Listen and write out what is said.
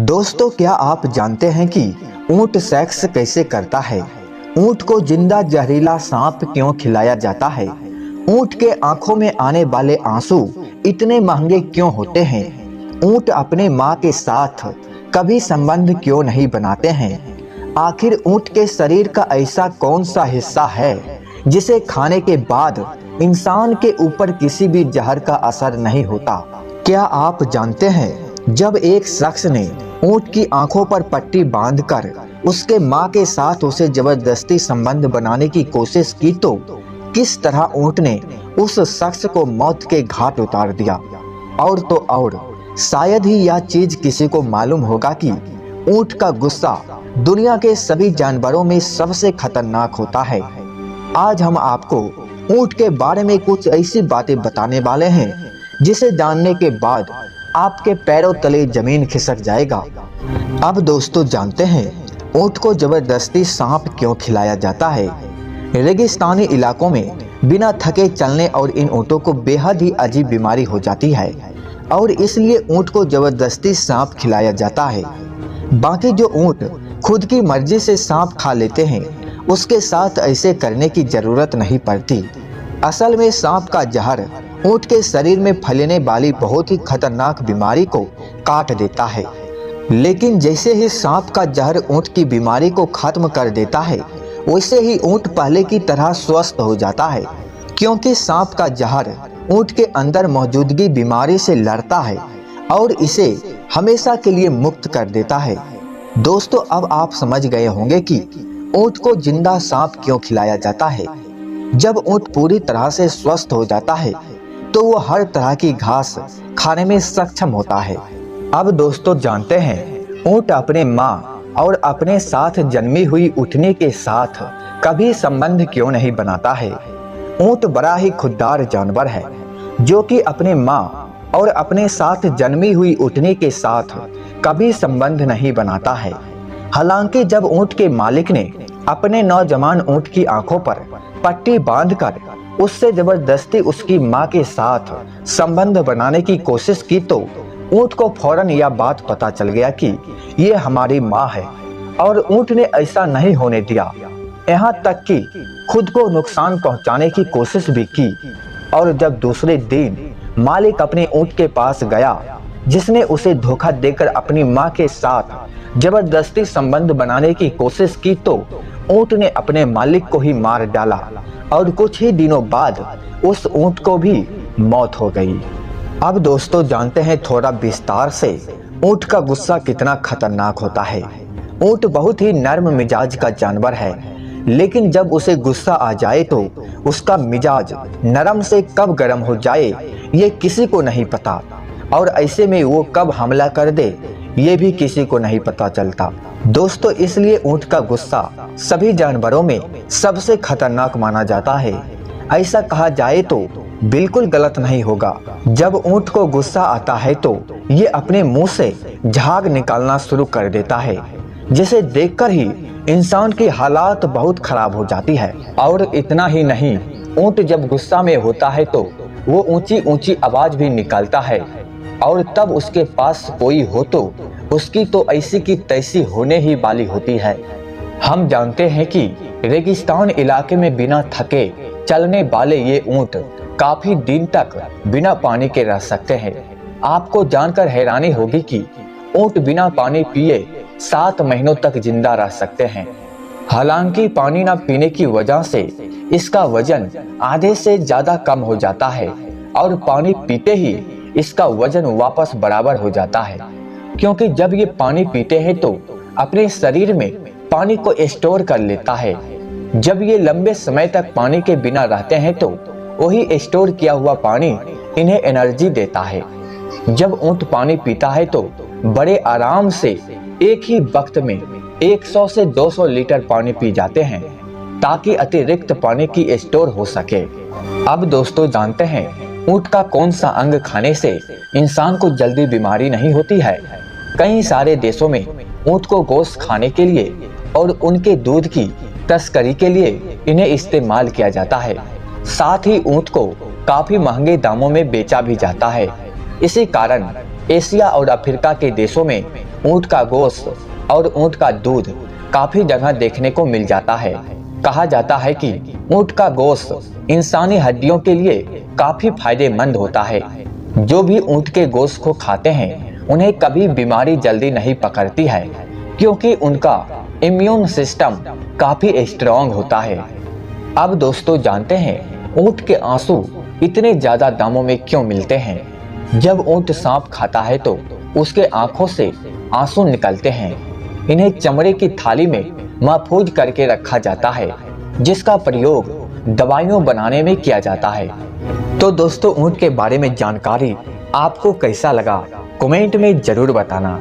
दोस्तों, क्या आप जानते हैं कि ऊंट सेक्स कैसे करता है? ऊंट को जिंदा जहरीला सांप क्यों खिलाया जाता है? ऊंट के आंखों में आने वाले आंसू इतने महंगे क्यों होते हैं? ऊंट अपने माँ के साथ कभी संबंध क्यों नहीं बनाते हैं? आखिर ऊंट के शरीर का ऐसा कौन सा हिस्सा है जिसे खाने के बाद इंसान के ऊपर किसी भी जहर का असर नहीं होता? क्या आप जानते हैं, जब एक शख्स ने ऊंट की आंखों पर पट्टी बांधकर उसके मां के साथ उसे जबरदस्ती संबंध बनाने की कोशिश की तो किस तरह ऊंट ने उस शख्स को मौत के घाट उतार दिया। और तो और शायद ही यह चीज किसी को मालूम होगा कि ऊंट का गुस्सा दुनिया के सभी जानवरों में सबसे खतरनाक होता है। आज हम आपको ऊंट के बारे में कुछ ऐसी बातें बताने वाले हैं जिसे जानने के बाद आपके पैरों तले जमीन खिसक जाएगा। अब दोस्तों, जानते हैं ऊंट को जबरदस्ती सांप क्यों खिलाया जाता है? रेगिस्तानी इलाकों में बिना थके चलने और इन ऊंटों को बेहद ही अजीब बीमारी हो जाती है और इसलिए ऊंट को जबरदस्ती सांप खिलाया जाता है। बाकी जो ऊंट खुद की मर्जी से सांप खा लेते हैं, उसके साथ ऐसे करने की जरूरत नहीं पड़ती। असल में सांप का जहर ऊंट के शरीर में फैलने वाली बहुत ही खतरनाक बीमारी को काट देता है। लेकिन जैसे ही सांप का जहर ऊंट की बीमारी को खत्म कर देता है, वैसे ही ऊंट पहले की तरह स्वस्थ हो जाता है, क्योंकि सांप का जहर ऊंट के अंदर मौजूदगी बीमारी से लड़ता है और इसे हमेशा के लिए मुक्त कर देता है। दोस्तों, अब आप समझ गए होंगे कि ऊंट को जिंदा सांप क्यों खिलाया जाता है। जब ऊंट पूरी तरह से स्वस्थ हो जाता है तो वो हर तरह की घास खाने में सक्षम होता है। अब दोस्तों, जानते हैं ऊंट अपने माँ और अपने साथ जन्मी हुई ऊँटनी के साथ कभी संबंध क्यों नहीं बनाता है? ऊंट बड़ा ही खुददार जानवर है जो कि अपने माँ और अपने साथ जन्मी हुई ऊँटनी के साथ कभी संबंध नहीं बनाता है। हालांकि जब ऊंट के मालिक ने अपने नौजवान ऊंट की आंखों पर पट्टी बांधकर उससे जबरदस्ती उसकी मां के साथ संबंध बनाने की कोशिश की तो ऊंट को फौरन यह बात पता चल गया कि ये हमारी मां है और ऊंट ने ऐसा नहीं होने दिया। यहाँ तक कि खुद को नुकसान पहुंचाने की कोशिश भी की। और जब दूसरे दिन मालिक अपने ऊंट के पास गया जिसने उसे धोखा देकर अपनी मां के साथ जबरदस्ती संबंध बनाने की कोशिश की तो ऊंट ने अपने मालिक को ही मार डाला और कुछ ही दिनों बाद उस ऊंट को भी मौत हो गई। अब दोस्तों, जानते हैं थोड़ा विस्तार से ऊंट का गुस्सा कितना खतरनाक होता है। ऊंट बहुत ही नर्म मिजाज का जानवर है, लेकिन जब उसे गुस्सा आ जाए तो उसका मिजाज नरम से कब गर्म हो जाए ये किसी को नहीं पता, और ऐसे में वो कब हमला कर दे ये भी किसी को नहीं पता चलता। दोस्तों, इसलिए ऊंट का गुस्सा सभी जानवरों में सबसे खतरनाक माना जाता है। ऐसा कहा जाए तो बिल्कुल गलत नहीं होगा। जब ऊंट को गुस्सा आता है तो ये अपने मुंह से झाग निकालना शुरू कर देता है, जिसे देखकर ही इंसान की हालात बहुत खराब हो जाती है। और इतना ही नहीं, ऊंट जब गुस्सा में होता है तो वो ऊंची ऊंची आवाज भी निकालता है, और तब उसके पास कोई हो तो उसकी तो ऐसी की तैसी होने ही वाली होती है। हम जानते हैं कि रेगिस्तान इलाके में बिना थके चलने वाले ये ऊंट काफी दिन तक बिना पानी के रह सकते हैं। आपको जानकर हैरानी होगी कि ऊंट बिना पानी पिए 7 महीनों तक जिंदा रह सकते हैं। हालांकि पानी न पीने की वजह से इसका वजन आधे से ज्यादा कम हो जाता है और पानी पीते ही इसका वजन वापस बराबर हो जाता है, क्योंकि जब ये पानी पीते हैं तो अपने शरीर में पानी को स्टोर कर लेता है। जब ये लंबे समय तक पानी के बिना रहते हैं तो वही स्टोर किया हुआ पानी इन्हें एनर्जी देता है। जब ऊंट पानी पीता है तो बड़े आराम से एक ही वक्त में 100 से 200 लीटर पानी पी जाते हैं ताकि अतिरिक्त पानी की स्टोर हो सके। अब दोस्तों, जानते हैं ऊंट का कौन सा अंग खाने से इंसान को जल्दी बीमारी नहीं होती है? कई सारे देशों में ऊंट को गोश्त खाने के लिए और उनके दूध की तस्करी के लिए इन्हें इस्तेमाल किया जाता है। साथ ही ऊंट को काफी महंगे दामों में बेचा भी जाता है। इसी कारण एशिया और अफ्रीका के देशों में ऊँट का गोश्त और ऊँट का दूध काफी जगह देखने को मिल जाता है। कहा जाता है कि ऊँट का गोश्त इंसानी हड्डियों के लिए काफी फायदेमंद होता है। जो भी ऊँट के गोश्त को खाते हैं उन्हें कभी बीमारी जल्दी नहीं पकड़ती है, क्योंकि उनका इम्यून सिस्टम काफी स्ट्रांग होता है। अब दोस्तों जानते हैं ऊँट के आंसू इतने ज्यादा दामों में क्यों मिलते हैं। जब ऊँट सांप खाता है तो उसके आंखों से आंसू निकलते हैं। इन्हें चमड़े की थाली में महफूज करके रखा जाता है, जिसका प्रयोग दवाइयों बनाने में किया जाता है। तो दोस्तों ऊँट के बारे में जानकारी आपको कैसा लगा कमेंट में जरूर बताना।